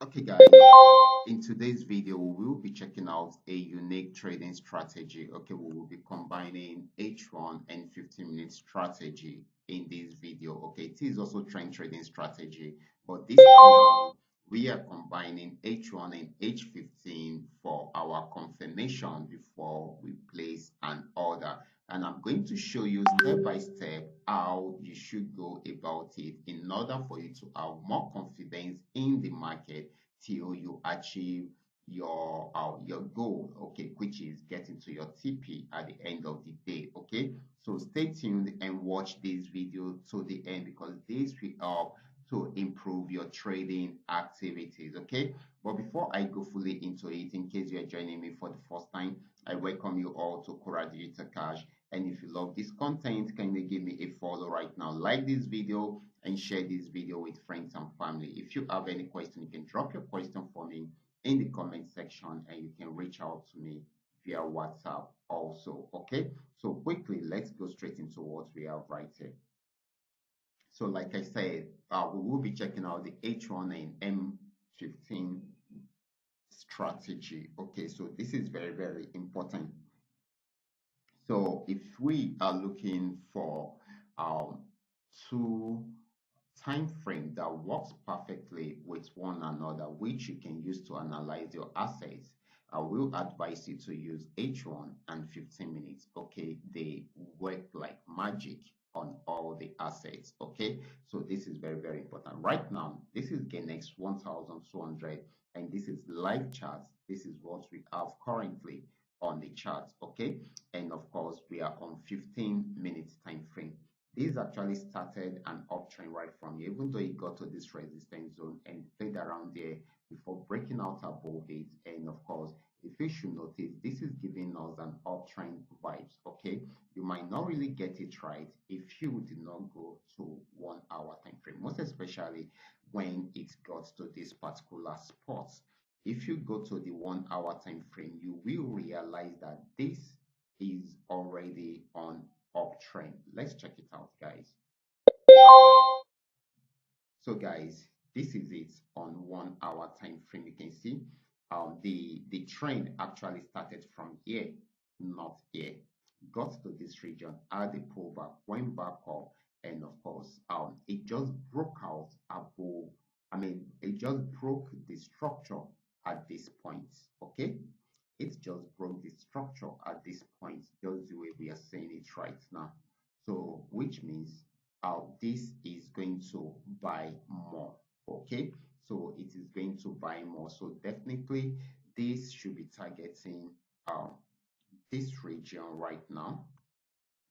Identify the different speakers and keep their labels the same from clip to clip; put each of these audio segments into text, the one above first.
Speaker 1: Okay, guys, in today's video, we will be checking out a unique trading strategy. Okay, we will be combining H1 and 15-minute strategy in this video. Okay, it is also trend trading strategy, but this time we are combining H1 and H15 for our confirmation before we place an order. And I'm going to show you step by step how you should go about it in order for you to have more confidence in the market till you achieve your goal, okay, which is getting to your TP at the end of the day. Okay, so stay tuned and watch this video to the end because this will help to improve your trading activities. Okay, but before I go fully into it, in case you are joining me for the first time, I welcome you all to Qora Digital Cash. And if you love this content, kindly give me a follow right now, like this video, and share this video with friends and family. If you have any question, you can drop your question for me in the comment section, and you can reach out to me via WhatsApp also. Okay, so quickly, let's go straight into what we have right here. So like I said, we will be checking out the H1 and M15 strategy. Okay, so this is very, very important. So if we are looking for two time frame that works perfectly with one another, which you can use to analyze your assets, I will advise you to use H1 and 15 minutes. Okay, they work like magic on all the assets. Okay, so this is very, very important. Right now, this is Ganex 1200, and this is live charts. This is what we have currently on the charts. Okay, and of course, we are on 15 minutes time frame. This actually started an uptrend right from here, even though it got to this resistance zone and played around there before breaking out above it. And of course, if you should notice, this is giving us an uptrend vibes. Okay, you might not really get it right if you did not go to 1 hour time frame, most especially when it got to this particular spot. If you go to the 1 hour time frame, you will realize that this is already on uptrend. Let's check it out, guys. So guys, this is it on 1 hour time frame. You can see the trend actually started from here, not here, got to this region, had a pullback, went back up, and of course it just broke out above. It just broke the structure at this point. Okay, it just broke the structure at this point, just the way we are saying it right now. So which means this is going to buy more. Okay, so it is going to buy more. So definitely this should be targeting this region right now.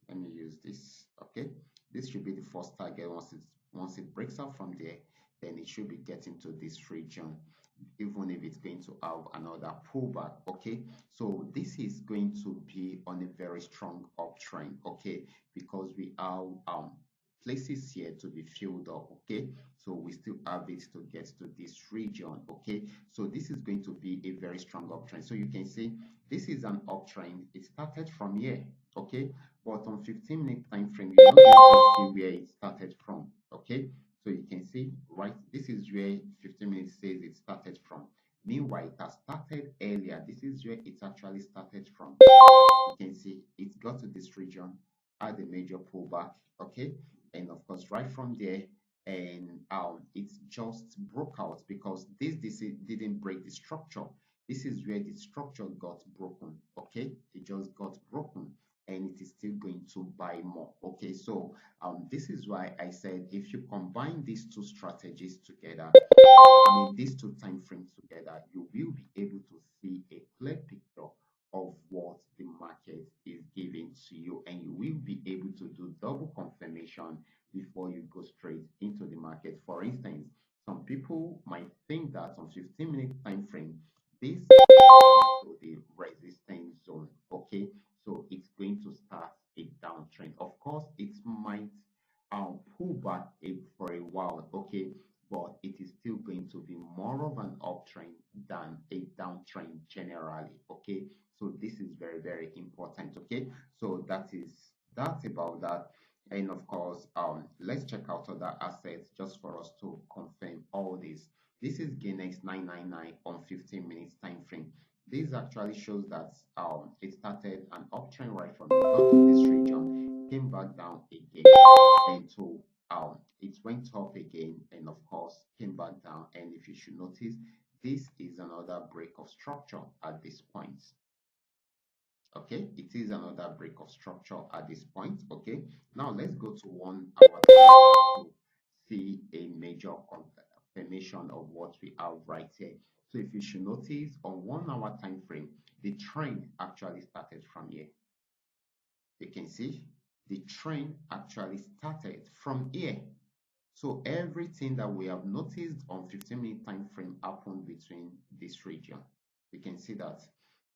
Speaker 1: Let me use this. Okay, this should be the first target. Once it breaks out from there, then it should be getting to this region, even if it's going to have another pullback. Okay, so this is going to be on a very strong uptrend. Okay, because we have places here to be filled up. Okay, so we still have it to get to this region. Okay, so this is going to be a very strong uptrend. So you can see this is an uptrend. It started from here. Okay, but on 15-minute time frame, you're not going to see where it started from. Okay, so you can see, right, this is where 15 minutes says it started from. Meanwhile, it has started earlier. This is where it actually started from. You can see it got to this region, had a major pullback. Okay, and of course, right from there, and it just broke out because this didn't break the structure. This is where the structure got broken. Okay, it just got broken, and it is still going to buy more. Okay, so this is why I said if you combine these two strategies together, these two time frames together, you will be able to see a clear picture of what the market is giving to you, and you will be able to do double confirmation before you go straight into the market. For instance, some people might think that on 15-minute time frame, this is the resistance zone. Okay, so it's going to start a downtrend. Of course, it might pull back for a while. Okay, but it is still going to be more of an uptrend than a downtrend generally. Okay, so this is very, very important. Okay, so that's about that. And of course, let's check out other assets just for us to confirm all this. This is Ganex 999 on 15 minutes time frame. This actually shows that it started an uptrend right from the got to this region, came back down again, and so it went up again, and of course came back down. And if you should notice, this is another break of structure at this point. Okay, it is another break of structure at this point. Okay, now let's go to 1 hour to see a major confirmation of what we have right here. So if you should notice, on 1 hour time frame, the trend actually started from here. You can see the trend actually started from here. So everything that we have noticed on 15-minute time frame happened between this region. We can see that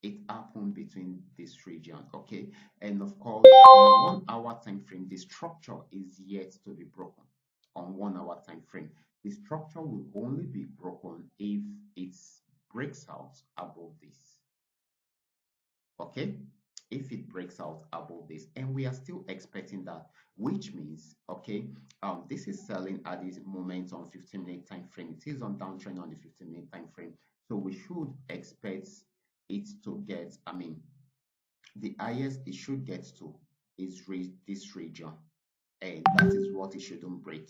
Speaker 1: it happened between this region. Okay, and of course on 1 hour time frame, the structure is yet to be broken. On 1 hour time frame, the structure will only be broken if it breaks out above this. Okay, if it breaks out above this, and we are still expecting that, which means, okay, this is selling at this moment on 15-minute time frame. It is on downtrend on the 15-minute time frame, so we should expect it to get, I mean, the highest it should get to is this region, and that is what it shouldn't break.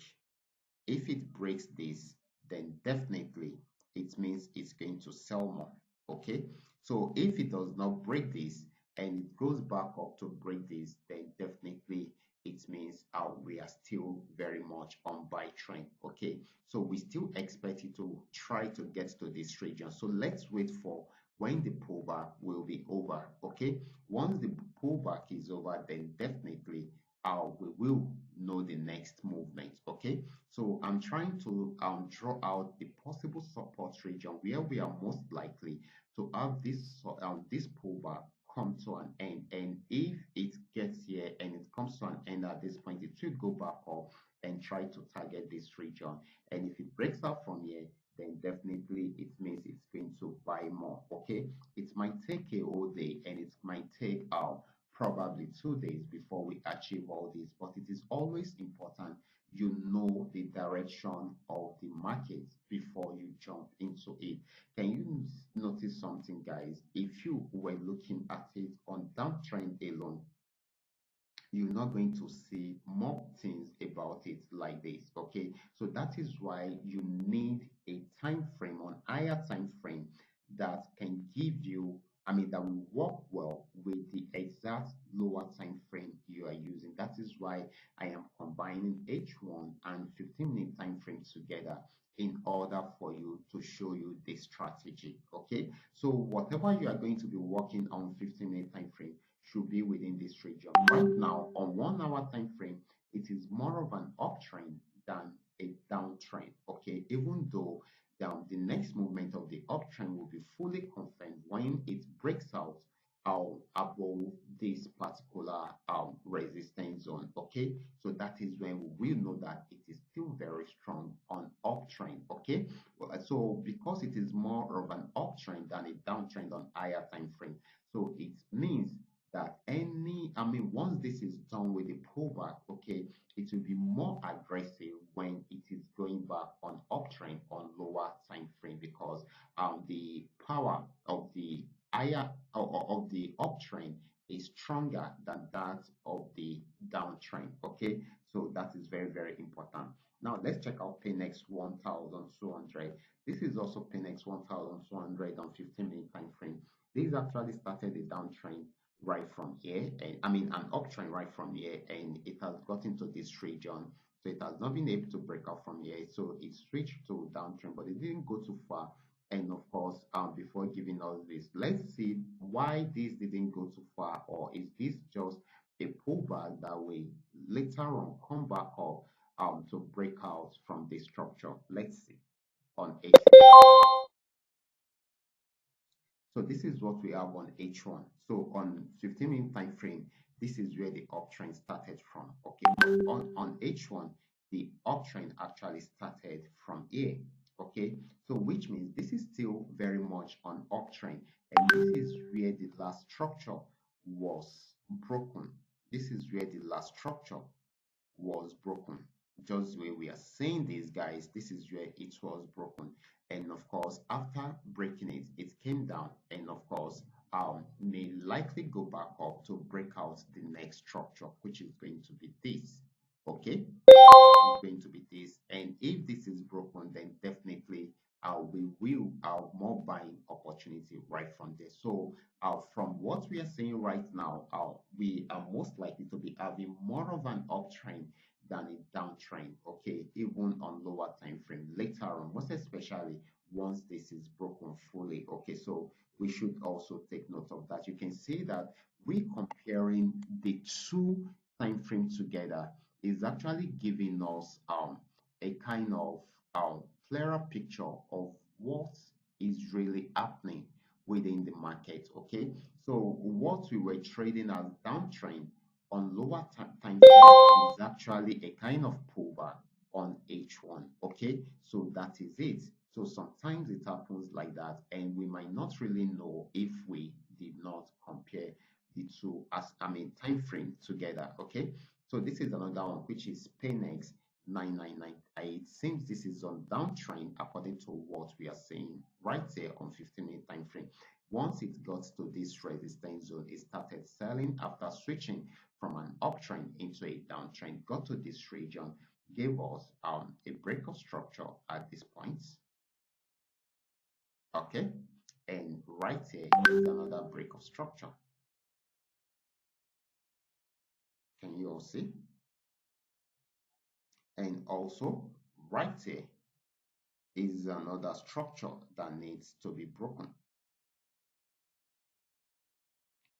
Speaker 1: If it breaks this, then definitely it means it's going to sell more. Okay, so if it does not break this and it goes back up to break this, then definitely it means we are still very much on buy trend. Okay, so we still expect it to try to get to this region. So let's wait for when the pullback will be over. Okay, once the pullback is over, then definitely we will know the next movement. Okay, so I'm trying to draw out the possible support region where we are most likely to have this pullback come to an end. And if it gets here and it comes to an end at this point, it should go back up and try to target this region. And if it breaks out from here, then definitely it means it's going to buy more. Okay, it might take a whole day and it might take probably 2 days before we achieve all this, but it is always important you know the direction of the market before you jump into it. Can you notice something, guys? If you were looking at it on downtrend alone, you're not going to see more things about it like this. Okay, so that is why you need a time frame on higher time frame that can give you, I mean, that will work well with the exact lower time frame you are using. That is why I am combining H1 and 15-minute time frame together in order for you to show you the strategy. Okay, so whatever you are going to be working on 15-minute time frame should be within this region. Right now, on 1 hour time frame, it is more of an uptrend than a downtrend. Okay, even though the next movement of the uptrend will be fully confirmed when it breaks out above this particular resistance zone. Okay, so that is when we will know that it is still very strong on uptrend. Okay, well, so because it is more of an uptrend than a downtrend on higher time frame, so it means that once this is done with the pullback, okay, it will be more aggressive when it is going back on uptrend on lower time frame, because the power of the higher of the uptrend is stronger than that of the downtrend. Okay, so that is very, very important. Now let's check out Pnex 1200. This is also Pnex 1200 on 15-minute time frame. This actually started a downtrend right from here, and an uptrend right from here, and it has gotten to this region, so it has not been able to break out from here, so it switched to downtrend, but it didn't go too far. And of course, before giving us this, let's see why this didn't go too far, or is this just a pullback that will later on come back up to break out from this structure. Let's see on H. So this is what we have on H1. So on 15-minute time frame, this is where the uptrend started from. Okay, but on H1, the uptrend actually started from here. Okay, so which means this is still very much on uptrend, and this is where the last structure was broken. This is where the last structure was broken. just the way we are saying this, guys, this is where it was broken. And of course, after breaking it, it came down, and of course, may likely go back up to break out the next structure, which is going to be this. Okay, it's going to be this, and if this is broken, then definitely we will have more buying opportunity right from there. So from what we are seeing right now, we are most likely to be having more of an uptrend than a downtrend, okay, even on lower time frame later on, most especially once this is broken fully. Okay, so we should also take note of that. You can see that we comparing the two time frames together is actually giving us a kind of clearer picture of what is really happening within the market. Okay, so what we were trading as downtrend on lower time frame is actually a kind of pullback on H1. Okay, so that is it. So sometimes it happens like that, and we might not really know if we did not compare the two as time frame together. Okay, so this is another one, which is Paynex 999. It seems this is on downtrend according to what we are seeing right there on 15-minute time frame. Once it got to this resistance zone, it started selling after switching from an uptrend into a downtrend, got to this region, gave us a break of structure at this point. Okay, and right here is another break of structure. Can you all see? And also right here is another structure that needs to be broken.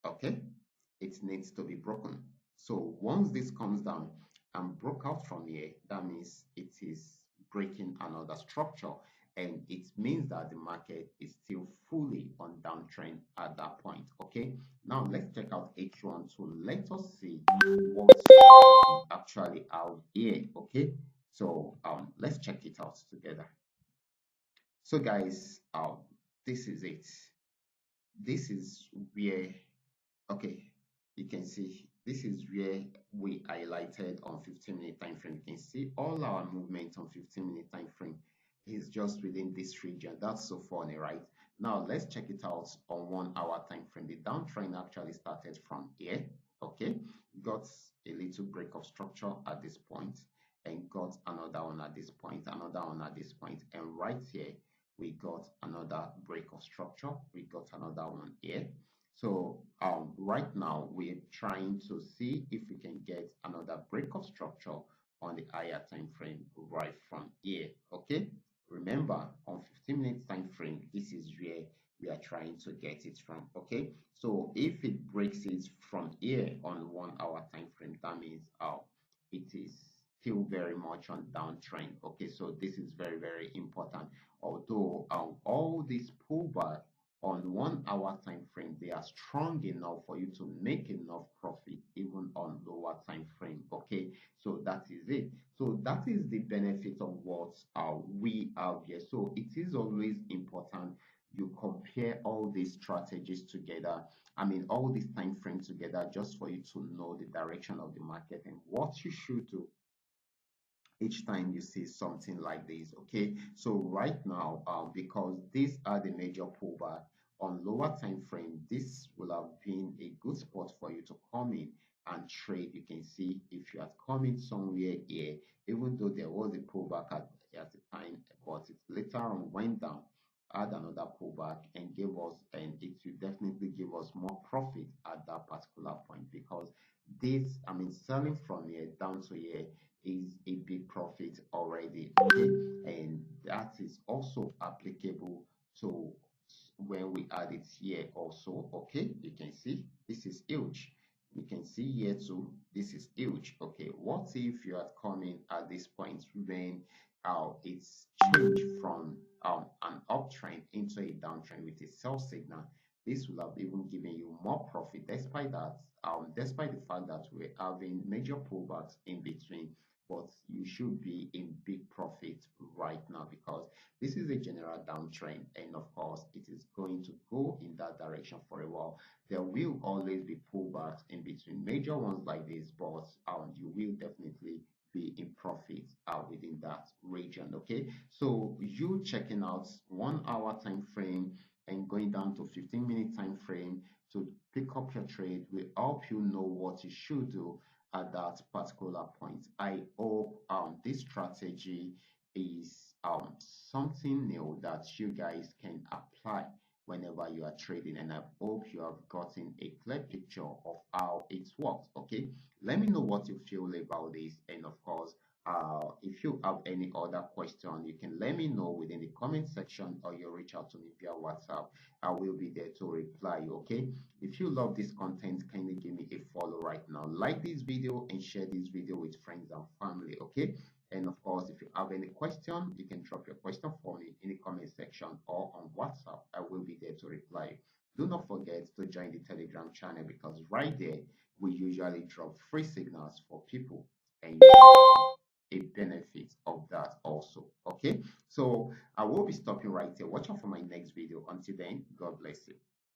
Speaker 1: Okay, it needs to be broken. So once this comes down and broke out from here, that means it is breaking another structure, and it means that the market is still fully on downtrend at that point. Okay, now let's check out H1 to let us see what we actually out here. Okay, so let's check it out together. So guys, this is it. This is where, okay, you can see this is where we highlighted on 15-minute time frame. You can see all our movement on 15-minute time frame is just within this region. That's so funny, right? Now let's check it out on 1 hour time frame. The downtrend actually started from here. Okay, got a little break of structure at this point, and got another one at this point, another one at this point, and right here we got another break of structure. We got another one here. So right now we're trying to see if we can get another break of structure on the higher time frame right from here. Okay, remember on 15-minute time frame, this is where we are trying to get it from. Okay, so if it breaks it from here on 1 hour time frame, that means it is still very much on downtrend. Okay, so this is very, very important. Although all this pullback on 1 hour time frame, they are strong enough for you to make enough profit even on lower time frame. Okay, so that is it. So that is the benefit of what we have here. So it is always important you compare all these strategies together, all these time frames together, just for you to know the direction of the market and what you should do each time you see something like this. Okay, so right now because these are the major pullback on lower time frame, this will have been a good spot for you to come in and trade. You can see if you are coming somewhere here, even though there was a pullback at the time, but it later on went down, had another pullback and gave us, and it will definitely give us more profit at that particular point, because this selling from here down to here is a big profit already. Okay, and that is also applicable to when we add it here also. Okay, you can see this is huge. You can see here too, this is huge. Okay, what if you are coming at this point when it's changed from an uptrend into a downtrend with a sell signal? This will have even given you more profit, despite that, despite the fact that we're having major pullbacks in between. But you should be in big profit right now, because this is a general downtrend, and of course it is going to go in that direction for a while. There will always be pullbacks in between, major ones like this, but you will definitely be in profit within that region. Okay, so you checking out 1 hour time frame and going down to 15-minute time frame to pick up your trade will help you know what you should do at that particular point. I hope this strategy is something new that you guys can apply whenever you are trading, and I hope you have gotten a clear picture of how it works. Okay, let me know what you feel about this, and of course, if you have any other question, you can let me know within the comment section, or you reach out to me via WhatsApp. I will be there to reply you. Okay, if you love this content, kindly give me a follow right now, like this video and share this video with friends and family. Okay, and of course, if you have any question, you can drop your question for me in the comment section or on WhatsApp. I will be there to reply. Do not forget to join the Telegram channel, because right there we usually drop free signals for people, and you a benefit of that also. Okay, so I will be stopping right here. Watch out for my next video. Until then, God bless you.